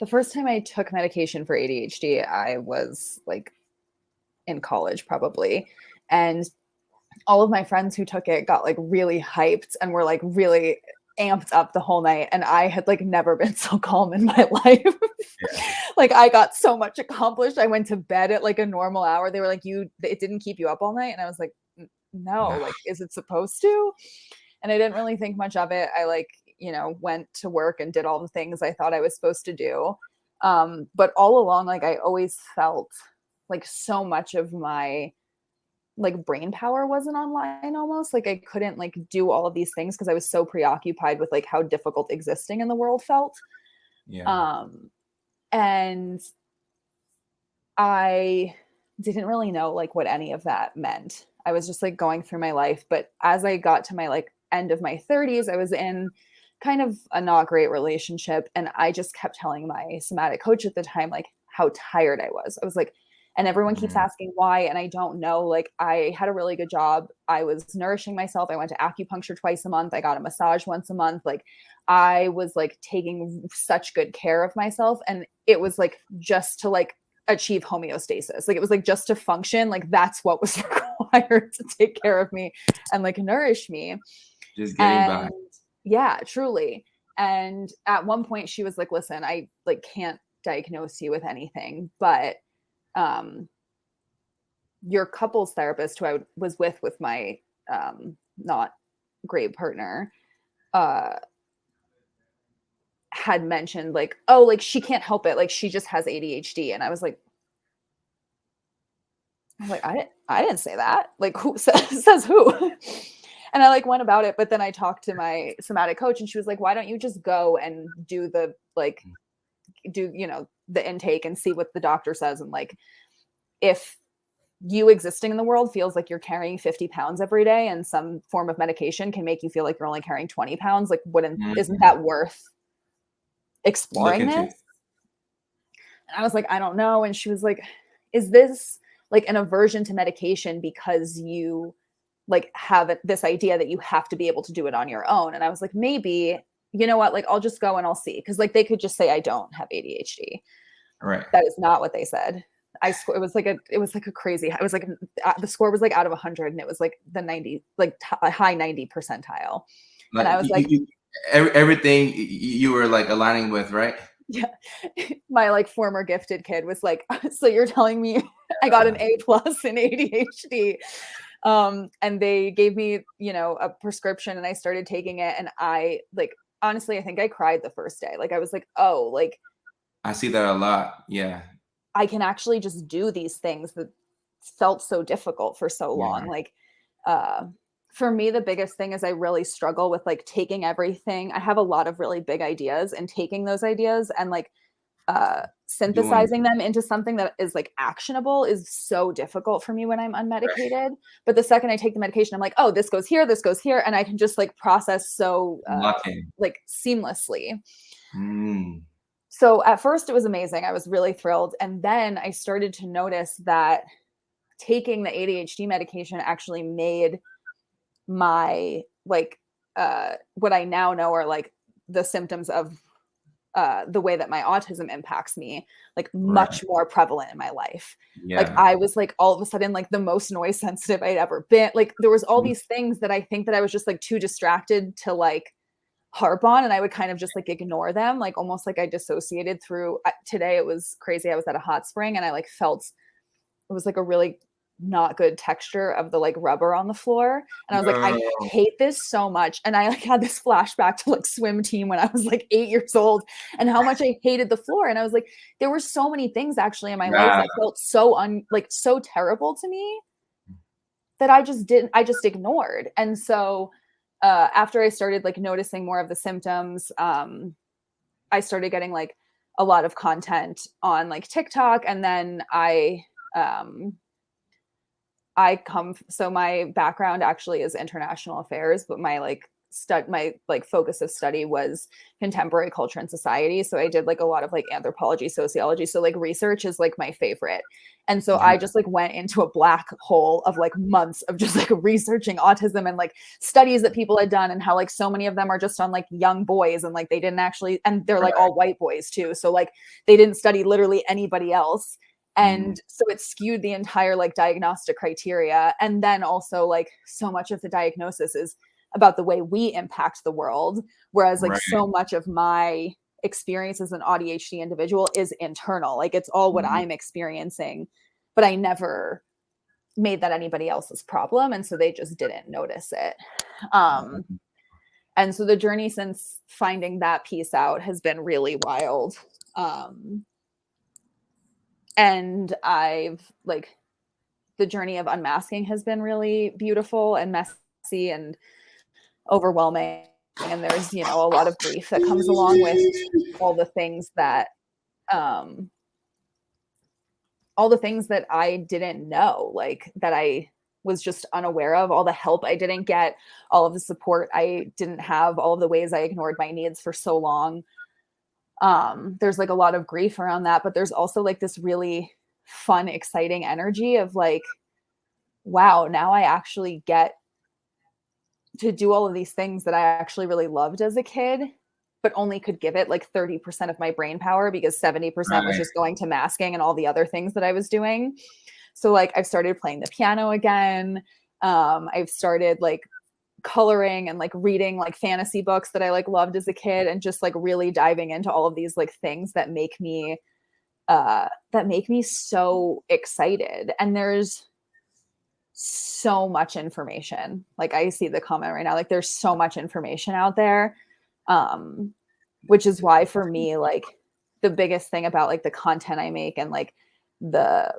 The first time I took medication for ADHD, I was like in college probably. And all of my friends who took it got like really hyped and were like really amped up the whole night. And I had like never been so calm in my life. Yeah. Like I got so much accomplished. I went to bed at like a normal hour. They were like, it didn't keep you up all night. And I was like, no, No. like, is it supposed to? And I didn't really think much of it. I like, went to work and did all the things I thought I was supposed to do. But all along, like I always felt like so much of my like brain power wasn't online almost. Like I couldn't like do all of these things because I was so preoccupied with like how difficult existing in the world felt. Yeah. And I didn't really know like what any of that meant. I was just like going through my life. But as I got to my like end of my 30s, I was in kind of a not great relationship. And I just kept telling my somatic coach at the time, like how tired I was. I was like, and everyone keeps Mm. asking why. And I don't know. Like I had a really good job. I was nourishing myself. I went to acupuncture twice a month. I got a massage once a month. Like I was like taking such good care of myself. And it was like just to like achieve homeostasis. Like it was like just to function. Like that's what was required to take care of me and like nourish me. Just getting by. And yeah, truly. And at one point she was like, listen, I like can't diagnose you with anything, but your couples therapist who I was with my not great partner had mentioned like, oh, like she can't help it, like she just has ADHD. And I was like, I didn't say that. Like who says who? And I like went about it, but then I talked to my somatic coach and she was like, why don't you just go and do the like do the intake and see what the doctor says, and like if you existing in the world feels like you're carrying 50 pounds every day and some form of medication can make you feel like you're only carrying 20 pounds, like isn't Mm. that worth Look exploring into. this? And I was like, I don't know. And she was like, is this like an aversion to medication because you like have this idea that you have to be able to do it on your own? And I was like, maybe, you know what, like I'll just go and I'll see. Cause like they could just say I don't have ADHD. Right. That is not what they said. It was like a crazy, it was like the score was like out of 100 and it was like the 90, like a high 90 percentile. And Like I was like, everything you were like aligning with, right? yeah, my like former gifted kid was like, so you're telling me I got an A plus in ADHD. And they gave me, a prescription and I started taking it. And I like, honestly, I think I cried the first day. Like I was like, oh, like I see that a lot. Yeah. I can actually just do these things that felt so difficult for so long. Yeah. Like, uh, for me, the biggest thing is I really struggle with like taking everything. I have a lot of really big ideas and taking those ideas and like Doing. synthesizing them into something that is like actionable is so difficult for me when I'm Right. unmedicated. But the second I take the medication, I'm like, oh, this goes here, and I can just like process so Locking. like seamlessly. Mm. So at first it was amazing. I was really thrilled. And then I started to notice that taking the ADHD medication actually made my like what I now know are like the symptoms of the way that my autism impacts me, like Right. much more prevalent in my life. Like Yeah. I was like all of a sudden like the most noise sensitive I'd ever been. Like there was all Mm. these things that I think that I was just like too distracted to like harp on, and I would kind of just like ignore them, like almost like I dissociated through. Today it was crazy. I was at a hot spring and I like felt it was like a really not good texture of the like rubber on the floor, and I was like, I No. hate this so much. And I like had this flashback to like swim team when I was like 8 years old and how much I hated the floor. And I was like, there were so many things actually in my life Yeah. that felt so like so terrible to me that I just ignored. And so after I started like noticing more of the symptoms, I started getting like a lot of content on like TikTok. And then um, so my background actually is international affairs, but my like my like focus of study was contemporary culture and society. So I did like a lot of like anthropology, sociology. So like research is like my favorite. And so I just like went into a black hole of like months of just like researching autism and like studies that people had done, and how like so many of them are just on like young boys, and like they didn't actually, and they're like all white boys too. So like they didn't study literally anybody else. And so it skewed the entire like diagnostic criteria. And then also like so much of the diagnosis is about the way we impact the world. Whereas like so much of my experience as an ADHD individual is internal. Like it's all what I'm experiencing, but I never made that anybody else's problem. And so they just didn't notice it. And so the journey since finding that piece out has been really wild. And I've like, the journey of unmasking has been really beautiful and messy and overwhelming. And there's, you know, a lot of grief that comes along with all the things that I didn't know, like that I was just unaware of, all the help I didn't get, all of the support I didn't have, all of the ways I ignored my needs for so long. There's like a lot of grief around that, but there's also like this really fun, exciting energy of like, wow, now I actually get to do all of these things that I actually really loved as a kid, but only could give it like 30% of my brain power because 70% was just going to masking and all the other things that I was doing. So like I've started playing the piano again. I've started like coloring and like reading like fantasy books that I like loved as a kid, and just like really diving into all of these like things that make me so excited. And there's so much information. Like I see the comment right now, like there's so much information out there. Which is why for me, like the biggest thing about like the content I make and like the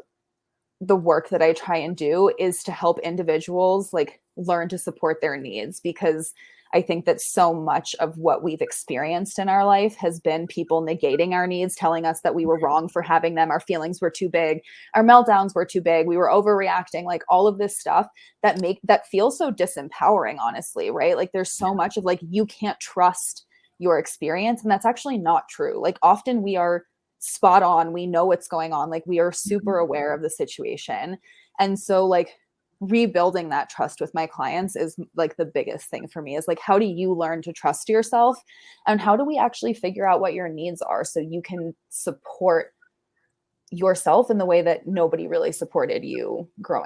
work that I try and do is to help individuals like learn to support their needs, because I think that so much of what we've experienced in our life has been people negating our needs, telling us that we were wrong for having them, our feelings were too big, our meltdowns were too big, we were overreacting, like all of this stuff that feels so disempowering, honestly, right? Like there's so much of like, you can't trust your experience, and that's actually not true. Like often we are spot on, we know what's going on, like we are super aware of the situation. And so like rebuilding that trust with my clients is like the biggest thing for me, is like, how do you learn to trust yourself, and how do we actually figure out what your needs are so you can support yourself in the way that nobody really supported you growing